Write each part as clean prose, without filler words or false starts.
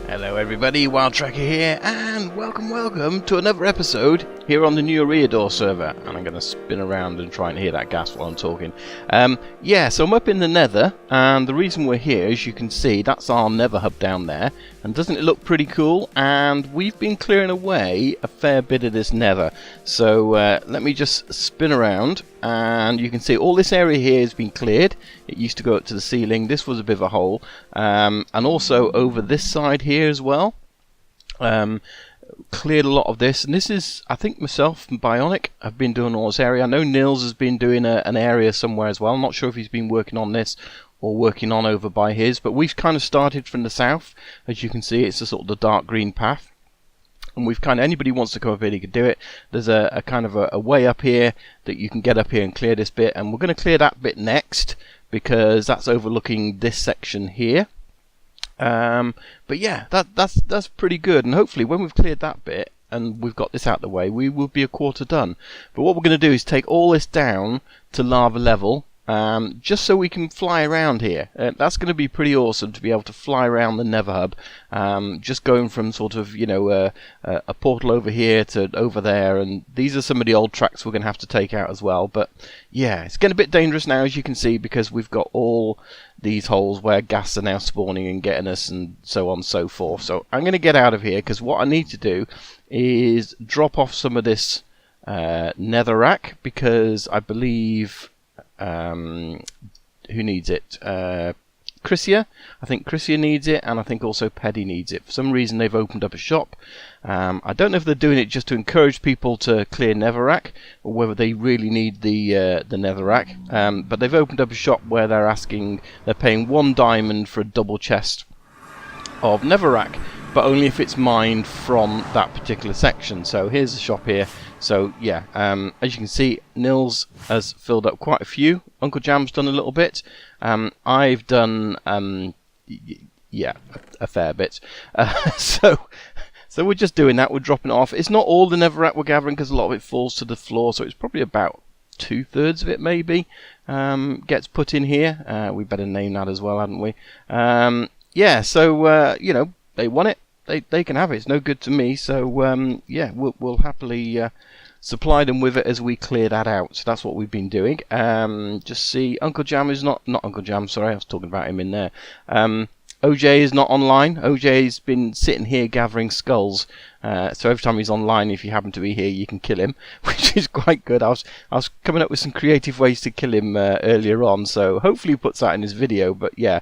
Hello everybody, Wild Tracker here, and welcome to another episode here on the new Eriador server. And I'm going to spin around and try and hear that gas while I'm talking. So I'm up in the Nether, and the reason we're here, as you can see, that's our Nether hub down there. And doesn't it look pretty cool? And we've been clearing away a fair bit of this Nether. So let me just spin around, and you can see all this area here has been cleared. It used to go up to the ceiling. This was a bit of a hole. And also over this side here as well. Cleared a lot of this, and this is, I think, myself and Bionic have been doing all this area. I know Nils has been doing an area somewhere as well. I'm not sure if he's been working on this or working on over by his, but we've kind of started from the south. As you can see, it's a sort of the dark green path, and we've kind of, anybody wants to come up here, you can do it. There's a kind of a way up here that you can get up here and clear this bit, and we're going to clear that bit next because that's overlooking this section here. But yeah, that's pretty good, and hopefully when we've cleared that bit and we've got this out of the way, we will be a quarter done. But what we're going to do is take all this down to lava level, just so we can fly around here. That's going to be pretty awesome to be able to fly around the Nether hub, just going from sort of, you know, a portal over here to over there, and these are some of the old tracks we're going to have to take out as well. But yeah, it's getting a bit dangerous now, as you can see, because we've got all these holes where gas are now spawning and getting us, and so on and so forth. So I'm going to get out of here, because what I need to do is drop off some of this netherrack, because I believe who needs it? Chrissia. I think Chrissia needs it, and I think also Peddy needs it. For some reason they've opened up a shop. I don't know if they're doing it just to encourage people to clear netherrack, or whether they really need the netherrack. But they've opened up a shop where they're paying 1 diamond for a double chest of netherrack, but only if it's mined from that particular section. So here's the shop here. So yeah, as you can see, Nils has filled up quite a few. Uncle Jam's done a little bit. I've done a fair bit. So we're just doing that. We're dropping it off. It's not all the netherrack we're gathering, because a lot of it falls to the floor. So it's probably about 2/3 of it maybe gets put in here. We better name that as well, hadn't we? So you know, they want it. They can have it. It's no good to me. So yeah, we'll happily supply them with it as we clear that out. So that's what we've been doing. Just see, Uncle Jam is not Uncle Jam. Sorry, I was talking about him in there. OJ is not online. OJ's been sitting here gathering skulls. So every time he's online, if you happen to be here, you can kill him, which is quite good. I was coming up with some creative ways to kill him earlier on, so hopefully he puts that in his video. But yeah,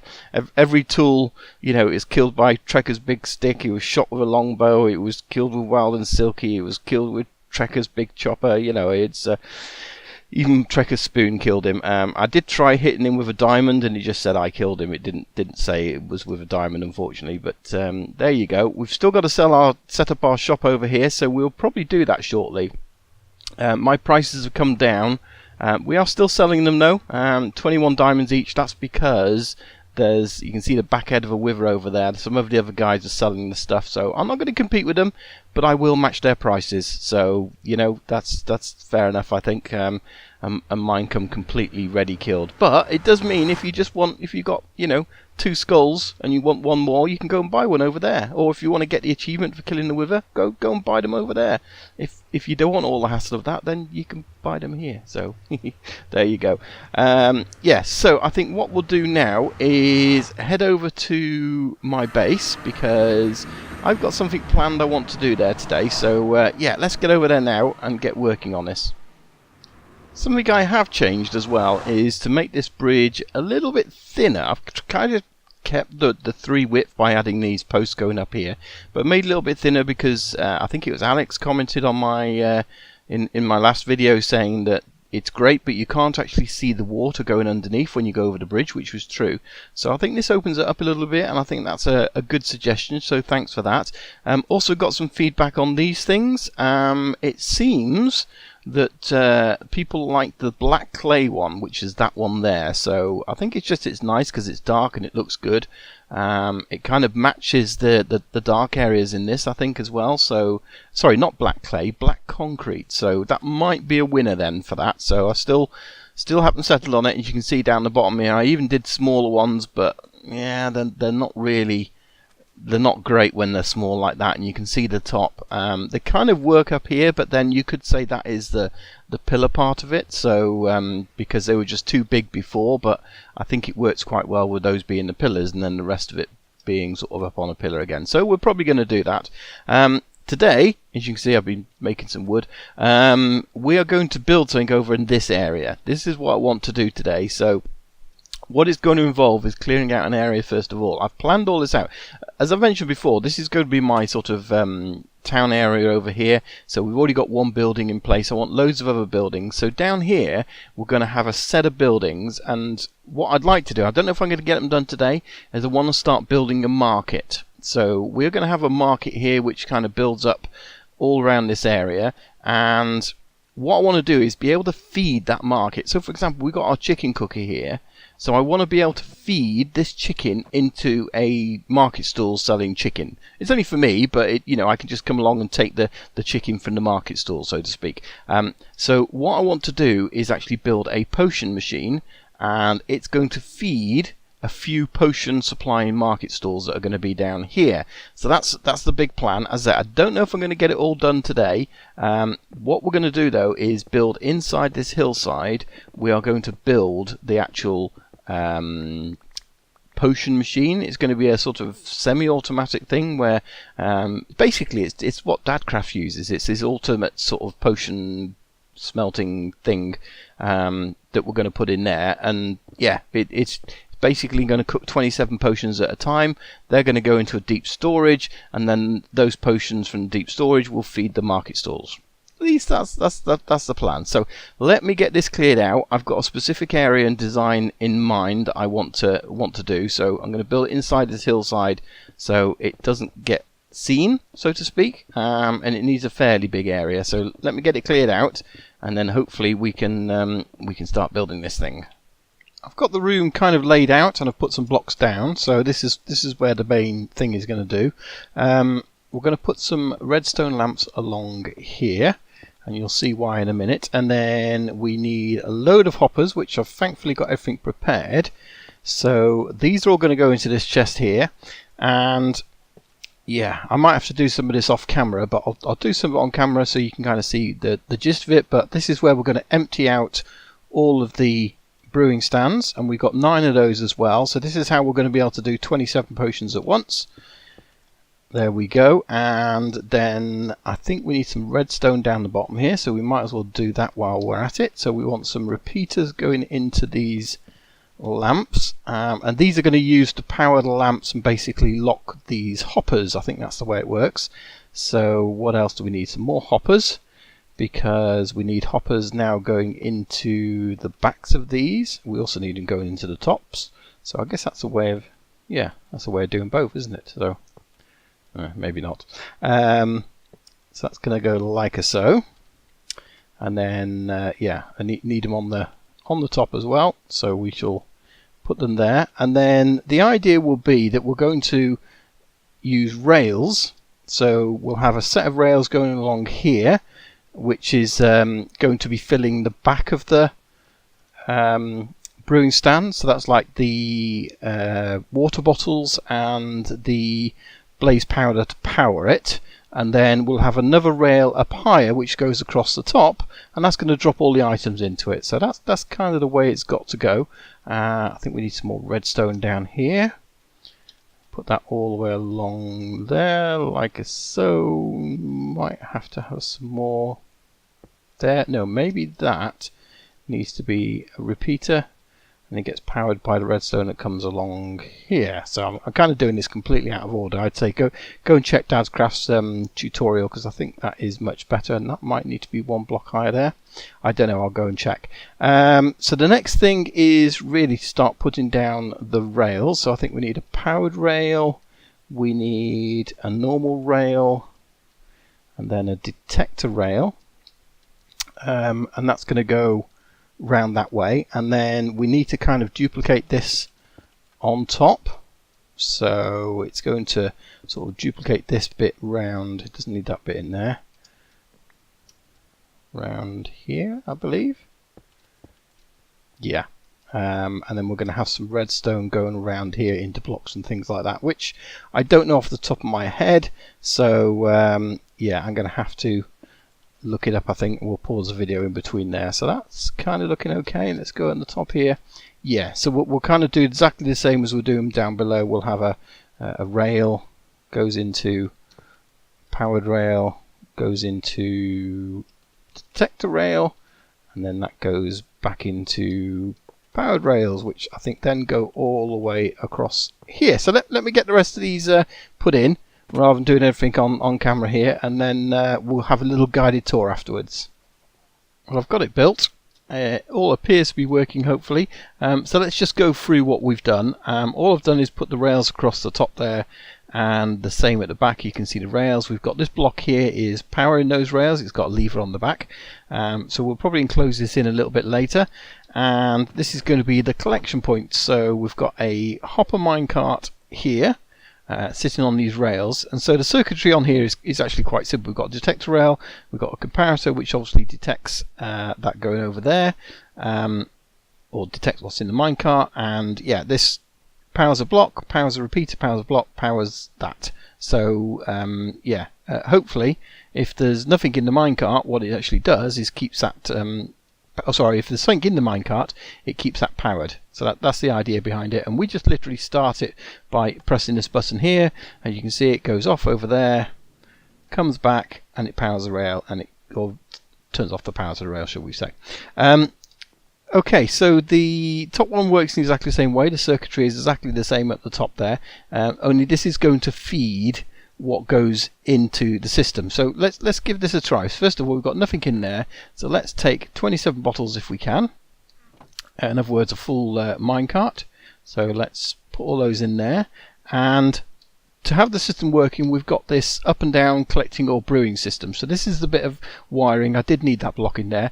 every tool, you know, is killed by Trekker's big stick. He was shot with a longbow. It was killed with Wild and Silky. It was killed with Trekker's big chopper. You know, it's even Trekker's spoon killed him. I did try hitting him with a diamond, and he just said I killed him. It didn't say it was with a diamond, unfortunately. But there you go. We've still got to set up our shop over here, so we'll probably do that shortly. My prices have come down. We are still selling them though. 21 diamonds each. That's because you can see the back head of a wither over there. Some of the other guys are selling the stuff, so I'm not going to compete with them, but I will match their prices. So you know, that's fair enough, I think. And mine come completely ready killed. But it does mean if you got, you know, 2 skulls and you want 1 more, you can go and buy one over there. Or if you want to get the achievement for killing the wither, go and buy them over there. If you don't want all the hassle of that, then you can buy them here. So there you go. Yes, so I think what we'll do now is head over to my base, because I've got something planned I want to do there today. So yeah, let's get over there now and get working on this. Something I have changed as well is to make this bridge a little bit thinner. I've kind of kept the 3 width by adding these posts going up here, but made it a little bit thinner because I think it was Alex commented on my in my last video saying that it's great, but you can't actually see the water going underneath when you go over the bridge, which was true. So I think this opens it up a little bit, and I think that's a good suggestion, so thanks for that. Also got some feedback on these things. It seems that people like the black clay one, which is that one there. So I think it's nice because it's dark and it looks good. It kind of matches the dark areas in this, I think, as well. So sorry, not black clay, black concrete. So that might be a winner then for that. So I still haven't settled on it. As you can see down the bottom here, I even did smaller ones, but yeah, they're not really they're not great when they're small like that, and you can see the top. They kind of work up here, but then you could say that is the pillar part of it. So because they were just too big before, but I think it works quite well with those being the pillars, and then the rest of it being sort of up on a pillar again. So we're probably going to do that. Today, as you can see, I've been making some wood. We are going to build something over in this area. This is what I want to do today. So what it's going to involve is clearing out an area first of all. I've planned all this out. As I mentioned before, this is going to be my sort of town area over here. So we've already got one building in place. I want loads of other buildings. So down here, we're going to have a set of buildings. And what I'd like to do, I don't know if I'm going to get them done today, is I want to start building a market. So we're going to have a market here which kind of builds up all around this area, and what I want to do is be able to feed that market. So for example, we've got our chicken cooker here, so I want to be able to feed this chicken into a market stall selling chicken. It's only for me, but I can just come along and take the chicken from the market stall, so to speak. So what I want to do is actually build a potion machine, and it's going to feed a few potion supplying market stalls that are going to be down here. So that's the big plan. As I said, I don't know if I'm going to get it all done today. What we're going to do though is build inside this hillside. We are going to build the actual potion machine. It's going to be a sort of semi-automatic thing where basically it's what Dadcraft uses. It's his ultimate sort of potion smelting thing that we're going to put in there, and yeah, it's basically going to cook 27 potions at a time. They're going to go into a deep storage, and then those potions from deep storage will feed the market stalls. At least that's the plan. So let me get this cleared out. I've got a specific area and design in mind that I want to do. So I'm going to build it inside this hillside so it doesn't get seen, so to speak, and it needs a fairly big area. So let me get it cleared out, and then hopefully we can start building this thing. I've got the room kind of laid out, and I've put some blocks down. So this is where the main thing is going to do. We're going to put some redstone lamps along here, and you'll see why in a minute. And then we need a load of hoppers, which I've thankfully got everything prepared. So these are all going to go into this chest here, and yeah, I might have to do some of this off camera, but I'll do some of it on camera so you can kind of see the gist of it. But this is where we're going to empty out all of the brewing stands, and we've got 9 of those as well. So this is how we're going to be able to do 27 potions at once. There we go. And then I think we need some redstone down the bottom here, so we might as well do that while we're at it. So we want some repeaters going into these lamps, and these are going to use to power the lamps and basically lock these hoppers. I think that's the way it works. So what else do we need? Some more hoppers, because we need hoppers now going into the backs of these. We also need them going into the tops. So I guess that's a way of, yeah, that's a way of doing both, isn't it? So maybe not. So that's going to go like so, and then yeah, I need them on the top as well. So we shall put them there, and then the idea will be that we're going to use rails. So we'll have a set of rails going along here, which is going to be filling the back of the brewing stand. So that's like the water bottles and the blaze powder to power it. And then we'll have another rail up higher which goes across the top, and that's going to drop all the items into it. So that's kind of the way it's got to go. I think we need some more redstone down here. Put that all the way along there like so. Might have to have some more there. No, maybe that needs to be a repeater, and it gets powered by the redstone that comes along here. So I'm kind of doing this completely out of order. I'd say go and check Dadcraft's tutorial, because I think that is much better, and that might need to be one block higher there. I don't know, I'll go and check. So the next thing is really to start putting down the rails. So I think we need a powered rail, we need a normal rail, and then a detector rail, and that's going to go round that way. And then we need to kind of duplicate this on top, so it's going to sort of duplicate this bit round. It doesn't need that bit in there, round here I believe. Yeah, and then we're going to have some redstone going around here into blocks and things like that, which I don't know off the top of my head, so yeah, I'm going to have to look it up. I think we'll pause the video in between there. So that's kind of looking okay. Let's go on the top here. Yeah, so we'll kind of do exactly the same as we're doing down below. We'll have a rail goes into powered rail, goes into detector rail, and then that goes back into powered rails, which I think then go all the way across here. So let me get the rest of these put in, rather than doing everything on camera here, and then we'll have a little guided tour afterwards. Well, I've got it built. All appears to be working, hopefully. So let's just go through what we've done. All I've done is put the rails across the top there, and the same at the back. You can see the rails. We've got this block here is powering those rails. It's got a lever on the back. So we'll probably enclose this in a little bit later. And this is going to be the collection point. So we've got a hopper minecart here, sitting on these rails, and so the circuitry on here is actually quite simple. We've got a detector rail, we've got a comparator which obviously detects that going over there, or detects what's in the minecart, and yeah, this powers a block, powers a repeater, powers a block, powers that. So yeah, hopefully if there's nothing in the minecart, what it actually does is keeps that if there's something in the minecart, it keeps that powered. So that's the idea behind it, and we just literally start it by pressing this button here, and you can see it goes off over there, comes back, and it powers the rail, and or turns off the power to the rail, shall we say. Okay, so the top one works in exactly the same way. The circuitry is exactly the same at the top there, only this is going to feed what goes into the system. So let's give this a try. First of all, we've got nothing in there, so let's take 27 bottles if we can. In other words, a full minecart. So let's put all those in there, and to have the system working, we've got this up and down collecting or brewing system. So this is the bit of wiring. I did need that block in there.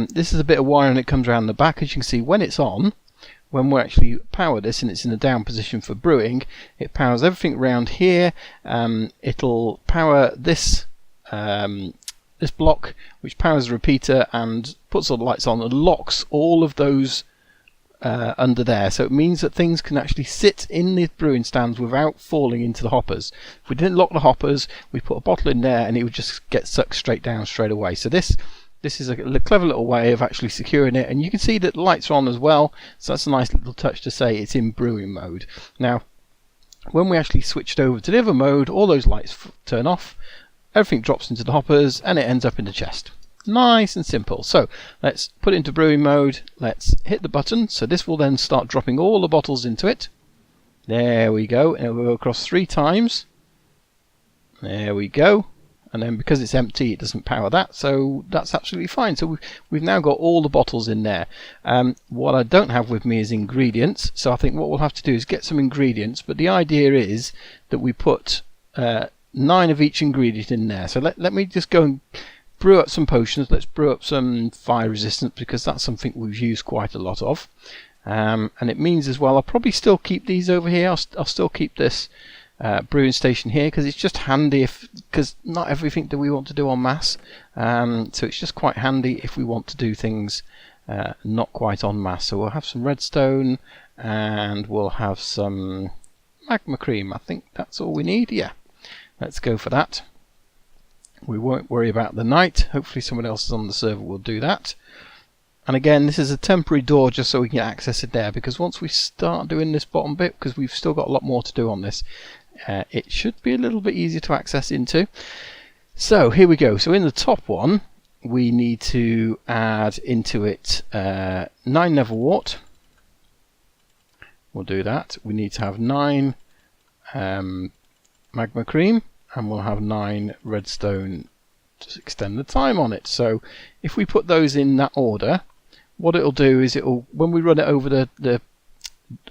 This is a bit of wiring that comes around the back. As you can see, when it's on, when we actually power this and it's in the down position for brewing, it powers everything around here. It'll power this this block, which powers the repeater and puts all the lights on and locks all of those under there. So it means that things can actually sit in the brewing stands without falling into the hoppers. If we didn't lock the hoppers, we put a bottle in there and it would just get sucked straight down straight away. So this is a clever little way of actually securing it, and you can see that the lights are on as well, so that's a nice little touch to say it's in brewing mode. Now when we actually switched over to the other mode, all those lights turn off, everything drops into the hoppers, and it ends up in the chest. Nice and simple. So let's put it into brewing mode, let's hit the button, so this will then start dropping all the bottles into it. There we go, and it will go across 3 times. There we go. And then because it's empty, it doesn't power that, so that's absolutely fine. So we've now got all the bottles in there. What I don't have with me is ingredients, so I think what we'll have to do is get some ingredients, but the idea is that we put 9 of each ingredient in there. So let me just go and brew up some potions. Let's brew up some fire resistance, because that's something we've used quite a lot of. And it means as well, I'll probably still keep these over here. I'll still keep this brewing station here, because it's just handy because not everything do we want to do en masse, so it's just quite handy if we want to do things not quite en masse. So we'll have some redstone and we'll have some magma cream. I think that's all we need. Yeah, let's go for that. We won't worry about the night. Hopefully someone else is on the server will do that. And again, this is a temporary door just so we can access it there, because once we start doing this bottom bit, because we've still got a lot more to do on this, it should be a little bit easier to access into. So here we go. So in the top one, we need to add into it 9 nether wart. We'll do that. We need to have 9 magma cream, and we'll have 9 redstone to extend the time on it. So if we put those in that order, what it'll do is when we run it over the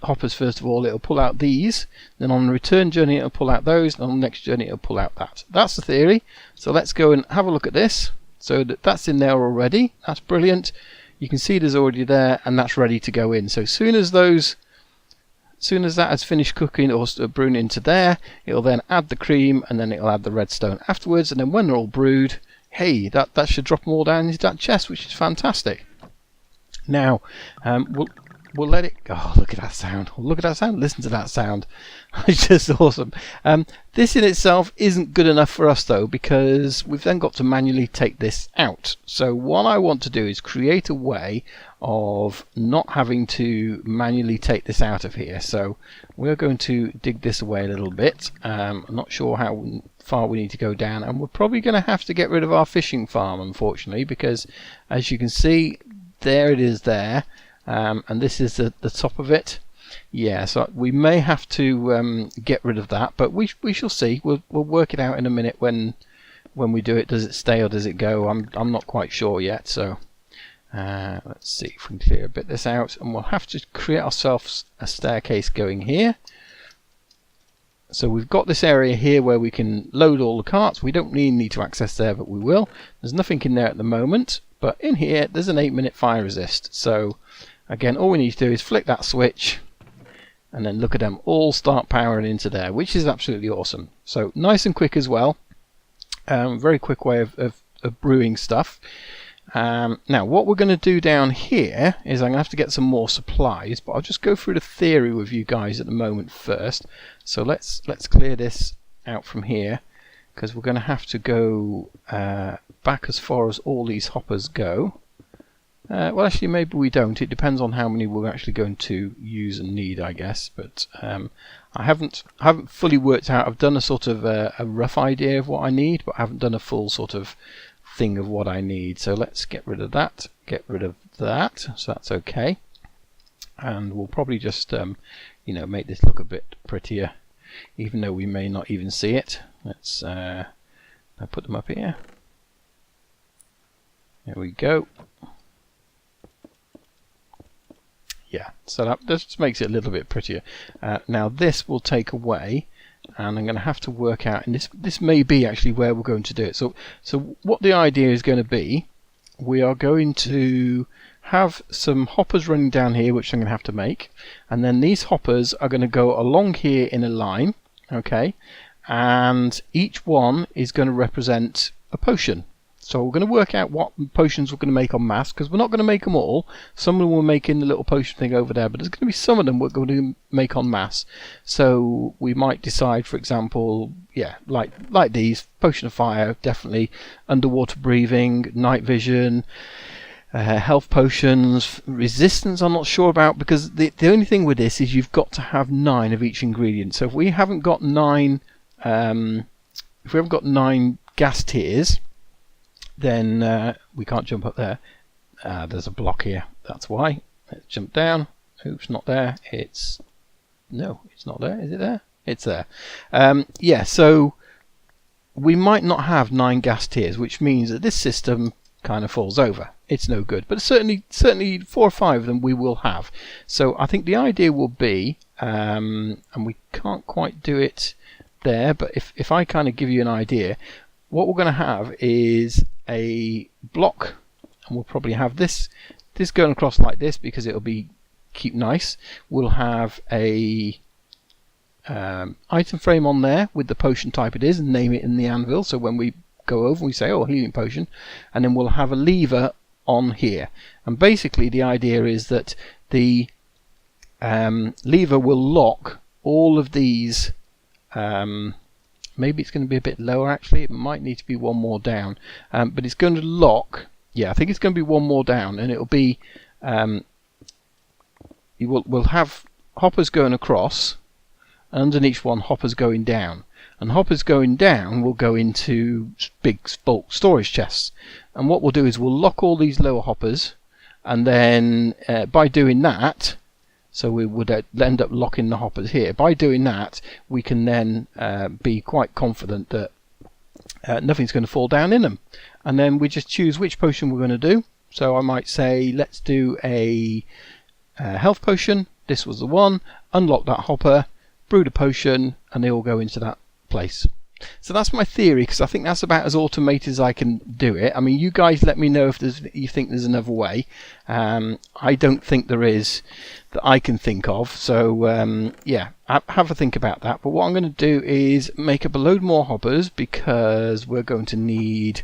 hoppers, first of all, it'll pull out these, then on the return journey it'll pull out those, and on the next journey it'll pull out that. That's the theory. So let's go and have a look at this. So that's in there already. That's brilliant. You can see there's already there, and that's ready to go in. So as soon as that has finished cooking or brewing into there, it'll then add the cream, and then it'll add the redstone afterwards, and then when they're all brewed, hey, that should drop them all down into that chest, which is fantastic. Now we'll let it. Oh, look at that sound! Look at that sound! Listen to that sound! It's just awesome. This in itself isn't good enough for us though, because we've then got to manually take this out. So what I want to do is create a way of not having to manually take this out of here. So we're going to dig this away a little bit. I'm not sure how far we need to go down, and we're probably going to have to get rid of our fishing farm, unfortunately, because as you can see, there it is there. And this is the top of it. Yeah, so we may have to get rid of that, but we shall see. We'll work it out in a minute when we do it. Does it stay or does it go? I'm not quite sure yet. So let's see if we can clear a bit this out, and we'll have to create ourselves a staircase going here. So we've got this area here where we can load all the carts. We don't really need to access there, but we will. There's nothing in there at the moment, but in here there's an 8-minute fire resist. So again, all we need to do is flick that switch, and then look at them all start powering into there, which is absolutely awesome. So nice and quick as well. Very quick way of brewing stuff. Now what we're going to do down here is I'm going to have to get some more supplies, but I'll just go through the theory with you guys at the moment first. So let's clear this out from here, because we're going to have to go back as far as all these hoppers go. Well, actually, maybe we don't. It depends on how many we're actually going to use and need, I guess. But I haven't fully worked out. I've done a sort of a rough idea of what I need, but I haven't done a full sort of thing of what I need. So let's get rid of that. Get rid of that. So that's okay. And we'll probably just you know, make this look a bit prettier, even though we may not even see it. Let's I'll put them up here. There we go. Yeah, so that just makes it a little bit prettier. Now this will take away, and I'm going to have to work out, and this may be actually where we're going to do it. So what the idea is going to be, we are going to have some hoppers running down here, which I'm going to have to make, and then these hoppers are going to go along here in a line, okay, and each one is going to represent a potion. So we're going to work out what potions we're going to make en masse, because we're not going to make them all. Some of them we'll make in the little potion thing over there, but there's going to be some of them we're going to make en masse. So we might decide, for example, yeah, like these, potion of fire, definitely, underwater breathing, night vision, health potions, resistance I'm not sure about, because the only thing with this is you've got to have 9 of each ingredient. So if we haven't got 9, gas tiers, then we can't jump up there. There's a block here, that's why. Let's jump down. Oops, not there. No, it's not there. Is it there? It's there. Yeah, so we might not have 9 gas tiers, which means that this system kind of falls over. It's no good, but certainly 4 or 5 of them we will have. So I think the idea will be, and we can't quite do it there, but if I kind of give you an idea, what we're going to have is a block, and we'll probably have this going across like this because it'll keep nice. We'll have a item frame on there with the potion type it is, and name it in the anvil, so when we go over we say, oh, healing potion, and then we'll have a lever on here, and basically the idea is that the lever will lock all of these. Maybe it's going to be a bit lower, actually. It might need to be one more down, but it's going to lock. Yeah, I think it's going to be one more down, and it'll be we'll have hoppers going across, and underneath one hoppers going down, and hoppers going down will go into big bulk storage chests. And what we'll do is we'll lock all these lower hoppers, and then by doing that, so we would end up locking the hoppers here. By doing that, we can then be quite confident that nothing's going to fall down in them. And then we just choose which potion we're going to do. So I might say, let's do a health potion. This was the one. Unlock that hopper, brew the potion, and they all go into that place. So that's my theory, because I think that's about as automated as I can do it. I mean, you guys let me know if you think there's another way. I don't think there is that I can think of. So yeah, have a think about that. But what I'm going to do is make up a load more hoppers, because we're going to need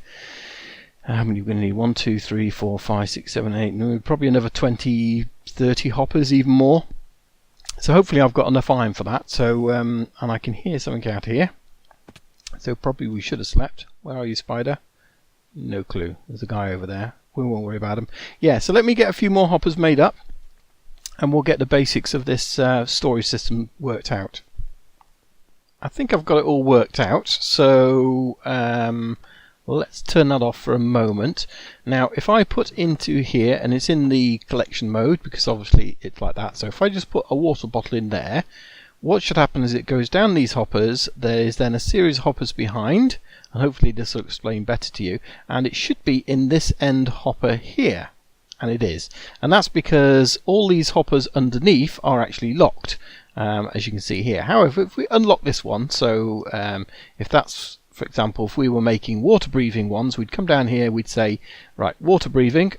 How many are we going to need? 1, 2, 3, 4, 5, 6, 7, 8. No, probably another 20, 30 hoppers, even more. So hopefully I've got enough iron for that. So and I can hear something out here. So probably we should have slept. Where are you, spider? No clue. There's a guy over there. We won't worry about him. Yeah, so let me get a few more hoppers made up, and we'll get the basics of this storage system worked out. I think I've got it all worked out. So let's turn that off for a moment. Now, if I put into here, and it's in the collection mode, because obviously it's like that. So if I just put a water bottle in there, what should happen is it goes down these hoppers. There is then a series of hoppers behind, and hopefully this will explain better to you. And it should be in this end hopper here, and it is. And that's because all these hoppers underneath are actually locked, as you can see here. However, if we unlock this one, so if that's, for example, if we were making water breathing ones, we'd come down here, we'd say, right, water breathing,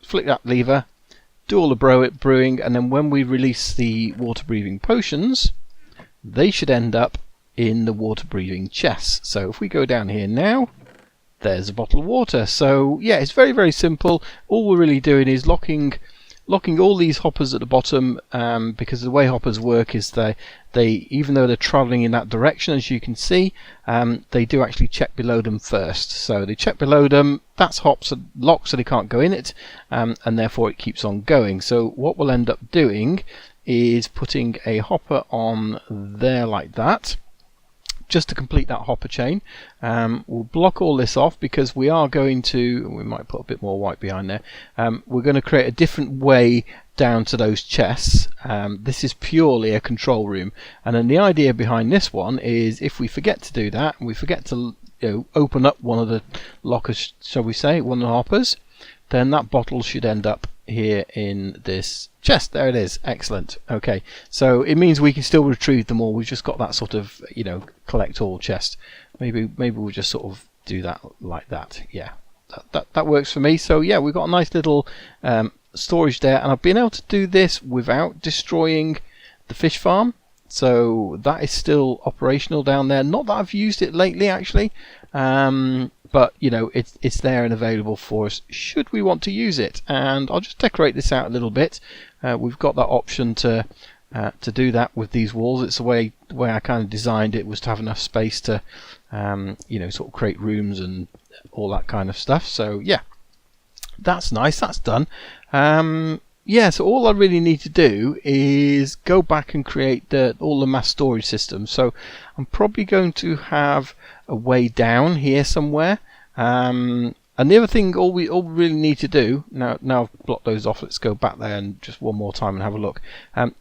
flick that lever, do all the brewing, and then when we release the water breathing potions, they should end up in the water breathing chests. So if we go down here now, there's a bottle of water. So yeah, it's very, very simple. All we're really doing is locking all these hoppers at the bottom, because the way hoppers work is they even though they're traveling in that direction, as you can see, they do actually check below them first. So they check below them, that's hops locked, so they can't go in it, and therefore it keeps on going. So what we'll end up doing is putting a hopper on there like that, just to complete that hopper chain. We'll block all this off because we are going to, we might put a bit more white behind there, we're going to create a different way down to those chests. This is purely a control room, and then the idea behind this one is if we forget to do that, and we forget to open up one of the lockers, shall we say, one of the hoppers, then that bottle should end up here in this chest. There it is. Excellent. Okay, so it means we can still retrieve them all. We've just got that sort of, collect all chest. Maybe we'll just sort of do that like that. Yeah, that works for me. So yeah, we've got a nice little storage there, and I've been able to do this without destroying the fish farm. So that is still operational down there. Not that I've used it lately, actually, but it's there and available for us should we want to use it. And I'll just decorate this out a little bit. We've got that option to do that with these walls. It's the way I kind of designed it, was to have enough space to sort of create rooms and all that kind of stuff. So yeah, that's nice. That's done. Yeah, so all I really need to do is go back and create all the mass storage systems. So I'm probably going to have a way down here somewhere. And the other thing, all we really need to do, now I've blocked those off, let's go back there and just one more time and have a look.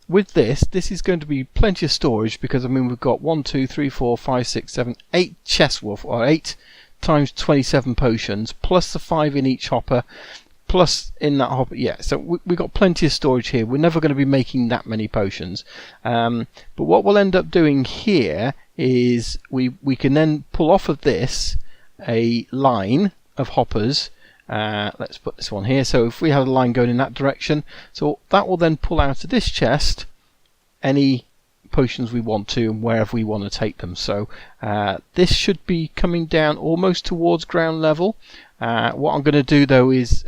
With this is going to be plenty of storage, because we've got 1, 2, 3, 4, 5, 6, 7, 8 chests worth, or 8 times 27 potions, plus the 5 in each hopper, plus in that hopper. Yeah, so we've got plenty of storage here. We're never going to be making that many potions. But what we'll end up doing here is we can then pull off of this a line of hoppers. Let's put this one here. So if we have a line going in that direction, so that will then pull out of this chest any potions we want to and wherever we want to take them. So this should be coming down almost towards ground level. What I'm going to do though is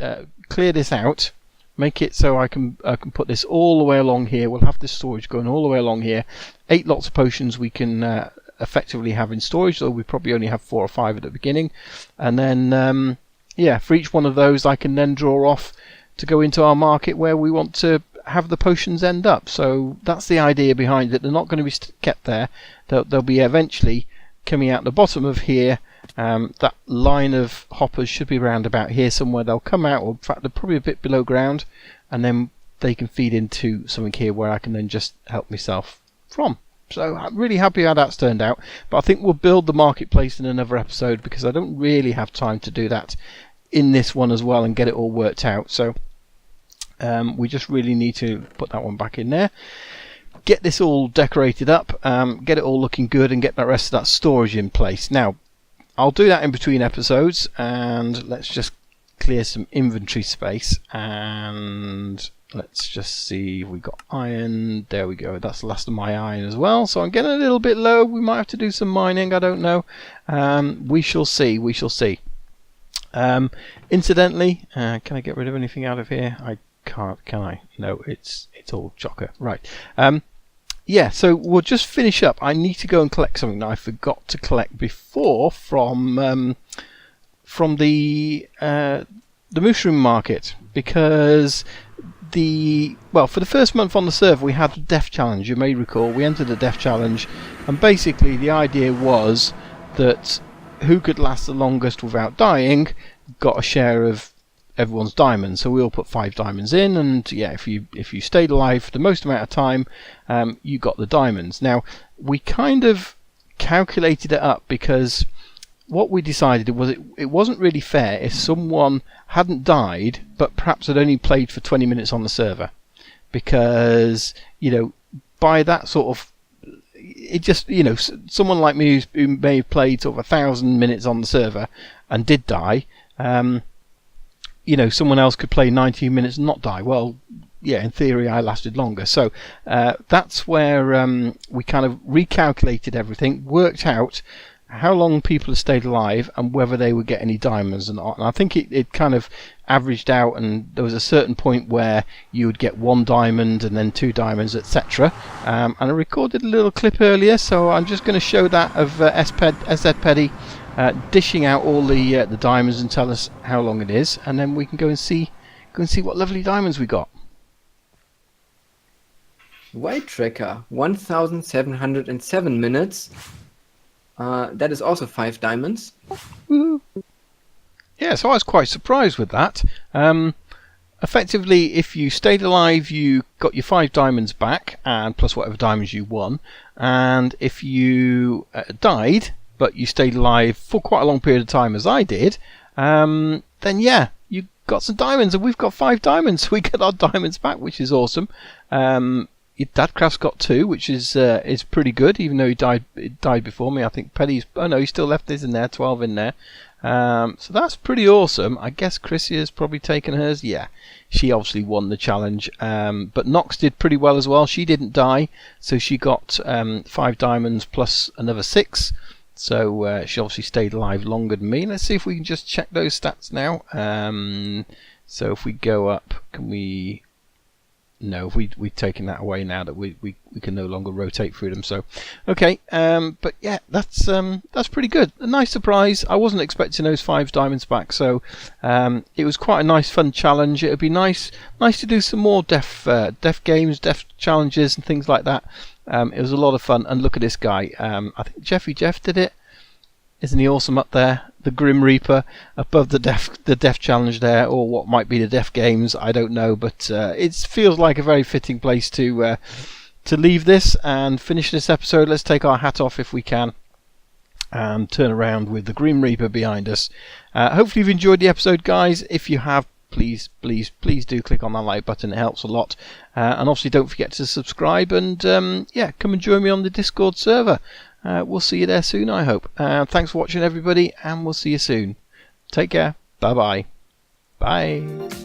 clear this out, make it so I can put this all the way along here. We'll have this storage going all the way along here. 8 lots of potions we can effectively have in storage, though we probably only have 4 or 5 at the beginning. And then yeah, for each one of those I can then draw off to go into our market where we want to have the potions end up. So that's the idea behind it. They're not going to be kept there. They'll be eventually coming out the bottom of here. That line of hoppers should be around about here somewhere. They'll come out, or in fact they're probably a bit below ground, and then they can feed into something here where I can then just help myself from. So I'm really happy how that's turned out, but I think we'll build the marketplace in another episode, because I don't really have time to do that in this one as well and get it all worked out. So we just really need to put that one back in there, get this all decorated up, get it all looking good, and get the rest of that storage in place. Now I'll do that in between episodes, and let's just clear some inventory space, and let's just see, we've got iron. There we go, that's the last of my iron as well, so I'm getting a little bit low. We might have to do some mining, I don't know. We shall see. Incidentally, can I get rid of anything out of here? I can't, can I? No, it's all chocker. Right. Yeah, so we'll just finish up. I need to go and collect something that I forgot to collect before from the mushroom market, because for the first month on the server we had the death challenge. You may recall we entered the death challenge, and basically the idea was that who could last the longest without dying got a share of everyone's diamonds. So we all put 5 diamonds in, and yeah, if you stayed alive for the most amount of time, you got the diamonds. Now we kind of calculated it up, because what we decided was it wasn't really fair if someone hadn't died but perhaps had only played for 20 minutes on the server, because by that sort of, it just, someone like me who may have played sort of 1,000 minutes on the server and did die, someone else could play 19 minutes and not die. Well, yeah, in theory I lasted longer. So that's where we kind of recalculated everything, worked out how long people had stayed alive and whether they would get any diamonds or not. And I think it kind of averaged out, and there was a certain point where you would get 1 diamond and then 2 diamonds, etc. And I recorded a little clip earlier, so I'm just going to show that of SZ Peddy dishing out all the diamonds and tell us how long it is, and then we can go and see what lovely diamonds we got. White tracker, 1,707 minutes. That is also 5 diamonds. Woo. Yeah, so I was quite surprised with that. Effectively, if you stayed alive, you got your 5 diamonds back, and plus whatever diamonds you won. And if you died, but you stayed alive for quite a long period of time, as I did, then yeah, you got some diamonds, and we've got 5 diamonds. So we get our diamonds back, which is awesome. Dadcraft's got 2, which is pretty good, even though he died before me. I think Peddy's, oh no, he still left his in there, 12 in there. So that's pretty awesome. I guess Chrissy has probably taken hers. Yeah, she obviously won the challenge. But Nox did pretty well as well. She didn't die, so she got 5 diamonds plus another 6. So she obviously stayed alive longer than me. Let's see if we can just check those stats now. So if we go up, can we... No, we've taken that away now that we can no longer rotate through them. So, okay, but yeah, that's pretty good. A nice surprise. I wasn't expecting those 5 diamonds back, so it was quite a nice, fun challenge. It would be nice to do some more deaf games, deaf challenges, and things like that. It was a lot of fun. And look at this guy. I think Jeff did it. Isn't he awesome up there? The Grim Reaper above the Death Challenge there, or what might be the Death Games, I don't know, but it feels like a very fitting place to leave this and finish this episode. Let's take our hat off if we can and turn around with the Grim Reaper behind us. Hopefully you've enjoyed the episode, guys. If you have, please do click on that like button. It helps a lot. And obviously don't forget to subscribe, and yeah, come and join me on the Discord server. We'll see you there soon, I hope. Thanks for watching, everybody, and we'll see you soon. Take care. Bye-bye. Bye.